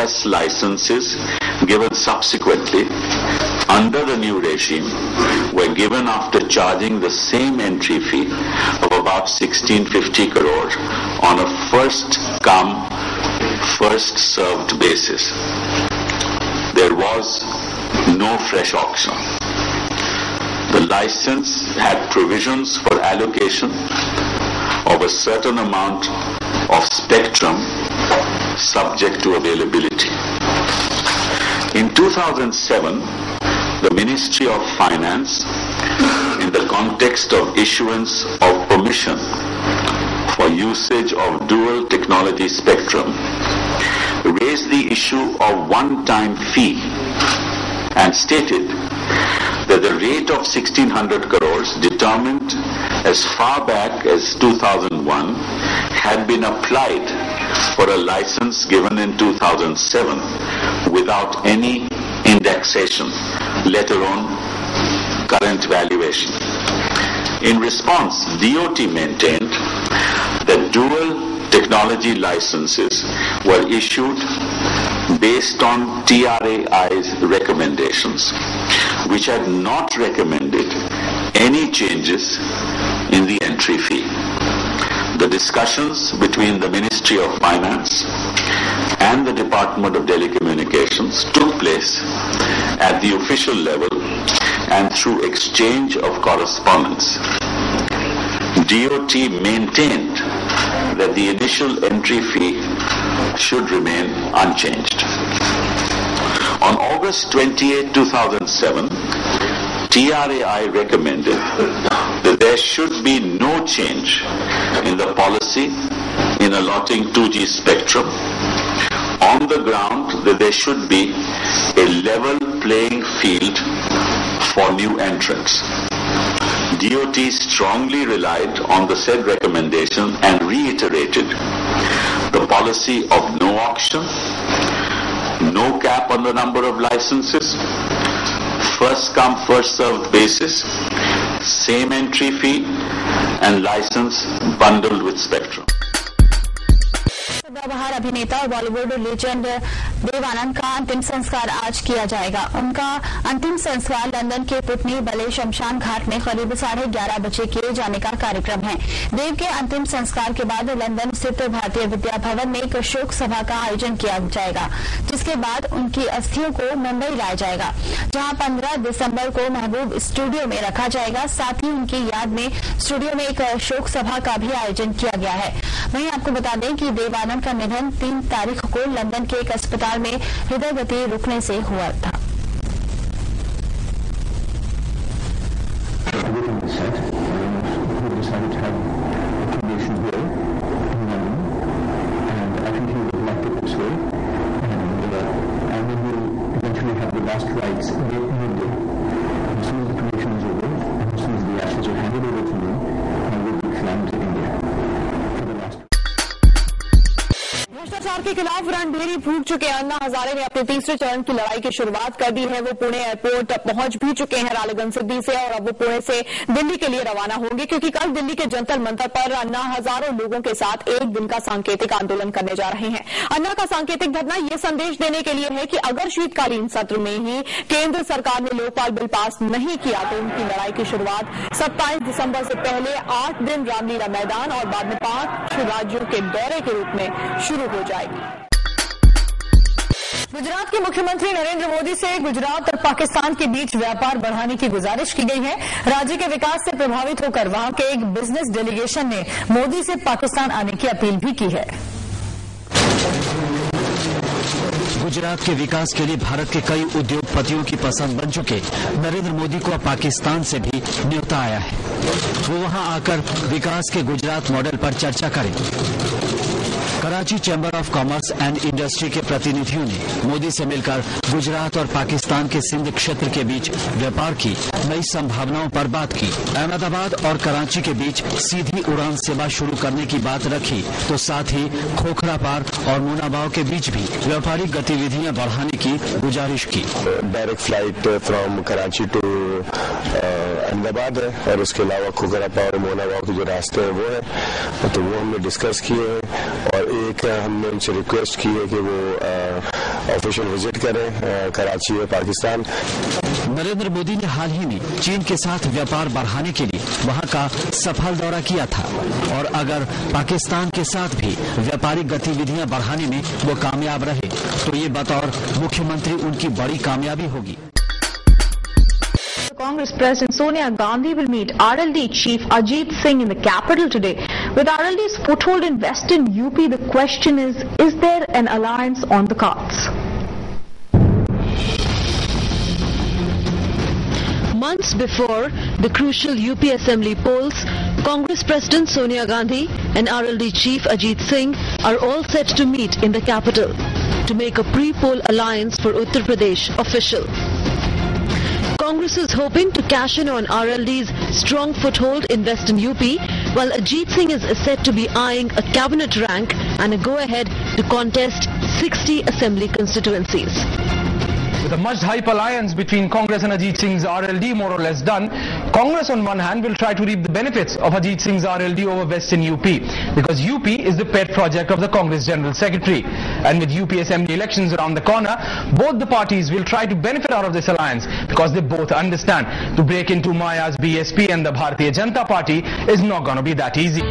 AS licenses given subsequently under the new regime were given after charging the same entry fee of about 1650 crore on a first come, first served basis. There was no fresh auction. The license had provisions for allocation of a certain amount of spectrum subject to availability. In 2007, the Ministry of Finance, in the context of issuance of permission for usage of dual technology spectrum, raised the issue of one-time fee and stated that the rate of 1600 crores determined as far back as 2001 had been applied for a license given in 2007 without any indexation, let alone current valuation. In response, DoT maintained that dual technology licenses were issued based on TRAI's recommendations, which had not recommended any changes in the entry fee. The discussions between the Ministry of Finance and the Department of Telecommunications took place at the official level and through exchange of correspondence. DoT maintained that the initial entry fee should remain unchanged. On August 28, 2007, TRAI recommended that there should be no change in the policy in allotting 2G spectrum on the ground that there should be a level playing field for new entrants. DoT strongly relied on the said recommendation and reiterated the policy of no auction, no cap on the number of licenses, first come first served basis, same entry fee and license bundled with spectrum. बाहर अभिनेता और Bollywood legend Dev Anand का अंतिम संस्कार आज किया जाएगा। उनका अंतिम संस्कार लंदन के पुटनी बले शमशान घाट में करीब 11:30 बजे किए जाने का कार्यक्रम है। देव के अंतिम संस्कार के बाद लंदन स्थित भारतीय विद्या भवन में एक शोक सभा का आयोजन किया जाएगा, जिसके बाद उनकी अस्थियों को मुंबई लाया जाएगा, जहां 15 दिसंबर को महबूब स्टूडियो में रखा जाएगा। साथ ही उनकी याद में स्टूडियो में एक शोक सभा का भी आयोजन किया गया है। वहीं आपको बता दें कि देव आनंद का निधन 3 तारीख को लंदन के एक अस्पताल में हृदय गति रुकने से हुआ था। भ्रष्टाचार के खिलाफ रणभेरी फूंक चुके अन्ना हजारे ने अपने तीसरे चरण की लड़ाई की शुरुआत कर दी है। वो पुणे एयरपोर्ट पहुंच भी चुके हैं रालेगंज सिद्धि से और अब वो पुणे से दिल्ली के लिए रवाना होंगे, क्योंकि कल दिल्ली के जंतर मंतर पर अन्ना हजारों लोगों के साथ एक दिन का सांकेतिक आंदोलन करने जा रहे हैं। अन्ना का सांकेतिक धरना ये संदेश देने के लिए है कि अगर शीतकालीन सत्र में ही केंद्र सरकार ने लोकपाल बिल पास नहीं किया तो उनकी लड़ाई की शुरुआत 27 दिसंबर से पहले 8 दिन रामलीला मैदान और बाद में 5 राज्यों के दौरे के रूप में शुरू हो जाएगी। गुजरात के मुख्यमंत्री नरेंद्र मोदी से गुजरात और पाकिस्तान के बीच व्यापार बढ़ाने की गुजारिश की गई है। राज्य के विकास से प्रभावित होकर वहां के एक बिजनेस डेलीगेशन ने मोदी से पाकिस्तान आने की अपील भी की है। गुजरात के विकास के लिए भारत के कई उद्योगपतियों की पसंद बन चुके नरेंद्र मोदी को अब पाकिस्तान से भी न्योता आया है। वो वहां आकर विकास के गुजरात मॉडल पर चर्चा करें। Karachi chamber of commerce and industry के प्रतिनिधियों ने मोदी से मिलकर गुजरात और पाकिस्तान के सिंध क्षेत्र के बीच व्यापार की नई संभावनाओं पर बात की। अहमदाबाद और कराची के बीच सीधी उड़ान सेवा शुरू करने की बात रखी, तो साथ ही खोखरा पार और मुनाबाव के बीच भी व्यापारिक गतिविधियां बढ़ाने की गुजारिश की। Direct flight from Karachi to Ahmedabad है और उसके अलावा खोखरा पार और मुनाबाव के जो रास्ते हैं वो है, तो वो हमने डिस्कस किए हैं। और एक हमने उनसे रिक्वेस्ट की है कि वो ऑफिशियल विजिट करें कराची और पाकिस्तान। नरेंद्र मोदी ने हाल ही में चीन के साथ व्यापार बढ़ाने के लिए वहां का सफल दौरा किया था और अगर पाकिस्तान के साथ भी व्यापारिक गतिविधियां बढ़ाने में वो कामयाब रहे तो ये बतौर मुख्यमंत्री उनकी बड़ी कामयाबी होगी। Congress President Sonia Gandhi will meet RLD Chief Ajit Singh in the capital today. With RLD's foothold in Western UP, the question is there an alliance on the cards? Months before the crucial UP Assembly polls, Congress President Sonia Gandhi and RLD Chief Ajit Singh are all set to meet in the capital to make a pre-poll alliance for Uttar Pradesh official. Congress is hoping to cash in on RLD's strong foothold in Western UP, while Ajit Singh is said to be eyeing a cabinet rank and a go-ahead to contest 60 assembly constituencies. With a much-hype alliance between Congress and Ajit Singh's RLD more or less done, Congress on one hand will try to reap the benefits of Ajit Singh's RLD over Western UP, because UP is the pet project of the Congress General Secretary. And with UP Assembly elections around the corner, both the parties will try to benefit out of this alliance, because they both understand to break into Maya's BSP and the Bharatiya Janata Party is not going to be that easy.